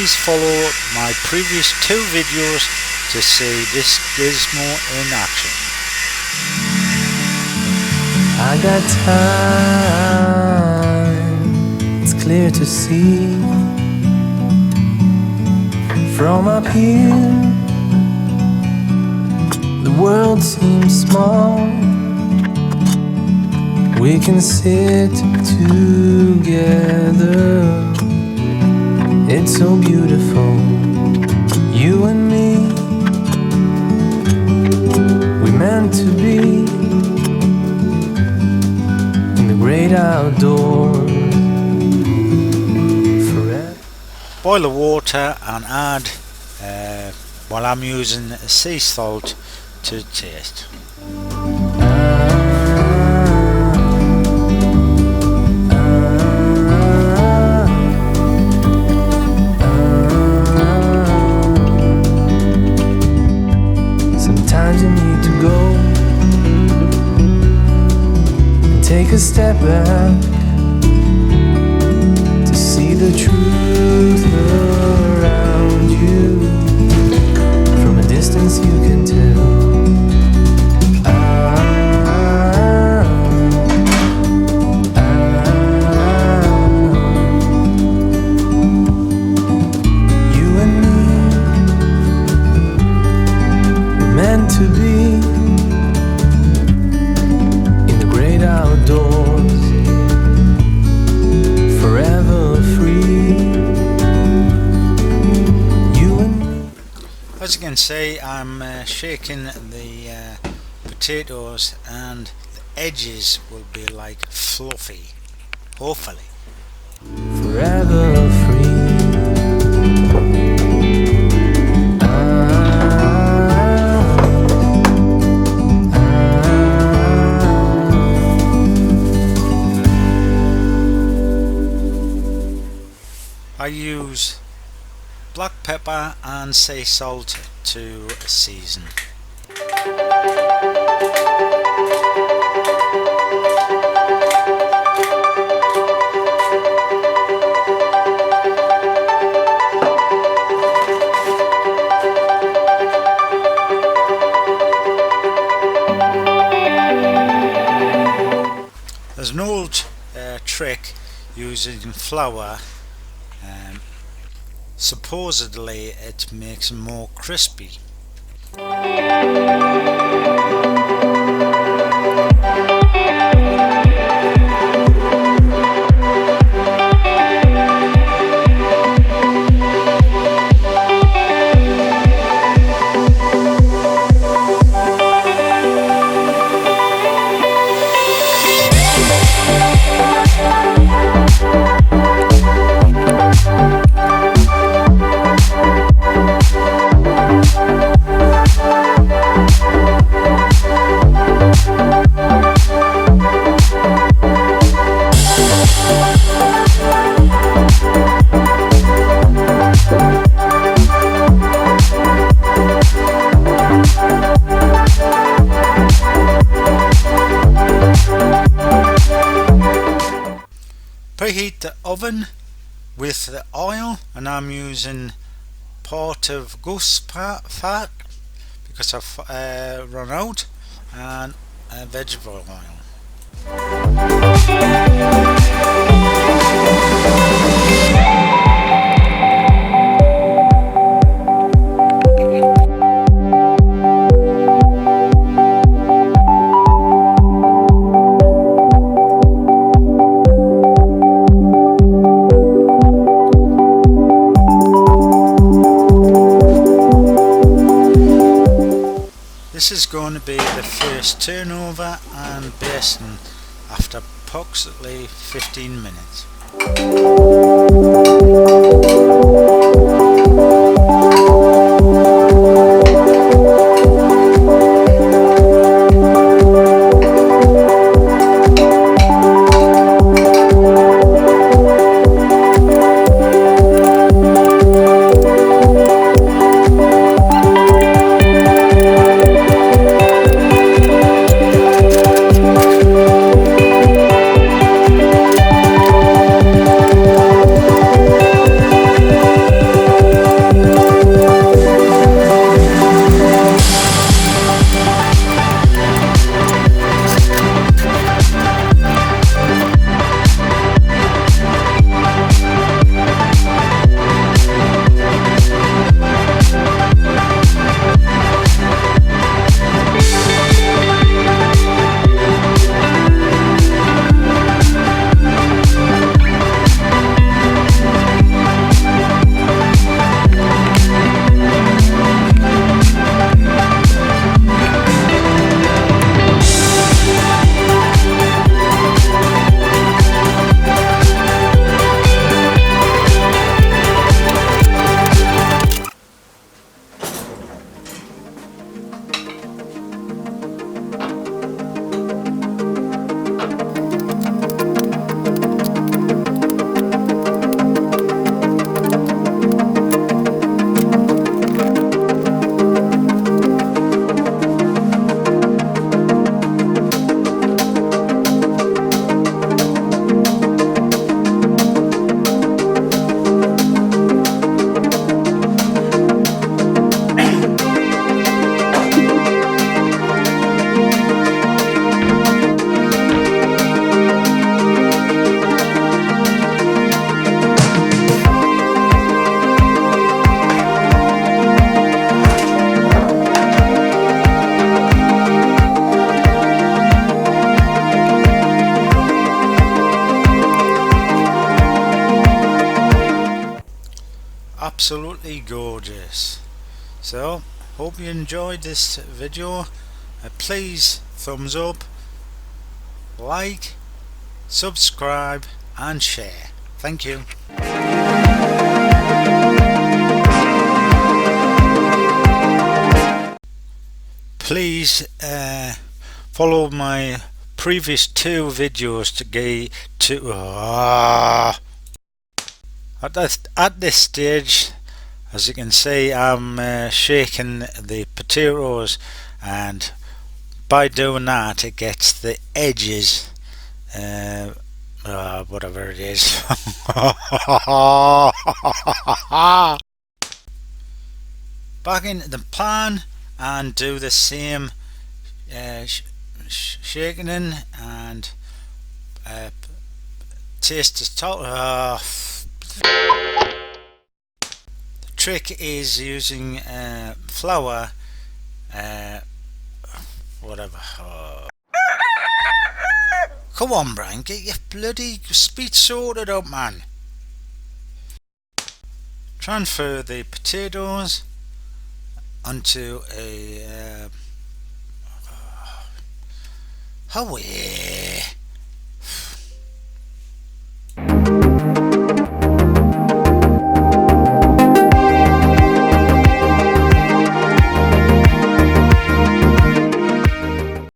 please follow my previous 2 videos to see this gizmo in action. I got time, it's clear to see. From up here, the world seems small. We can sit together. It's so beautiful, you and me. We meant to be in the great outdoors forever. Boil the water and add, while I'm using sea salt to taste. Sometimes you need to go and take a step back to see the truth around you. From a distance you can tell. You and me were meant to be in the great outdoors, forever free. You and me. As you can see, I'm shaking the potatoes and the edges will be like fluffy, hopefully. Forever free. I use black pepper and sea salt to season. There's an old trick using flour. Supposedly it makes them more crispy. Preheat the oven with the oil, and I'm using part of Goose Fat because I've run out, and vegetable oil. This is going to be the first turnover and basting after approximately 15 minutes. absolutely gorgeous. So hope you enjoyed this video. Please thumbs up, like, subscribe and share. Thank you. Please follow my previous two videos to get to at this stage. As you can see, I'm shaking the potatoes, and by doing that it gets the edges, whatever it is. Back into the pan and do the same shaking in and taste the top. The trick is using flour, whatever. Come on, Brian, get your bloody speech sorted out, man. Transfer the potatoes onto a away.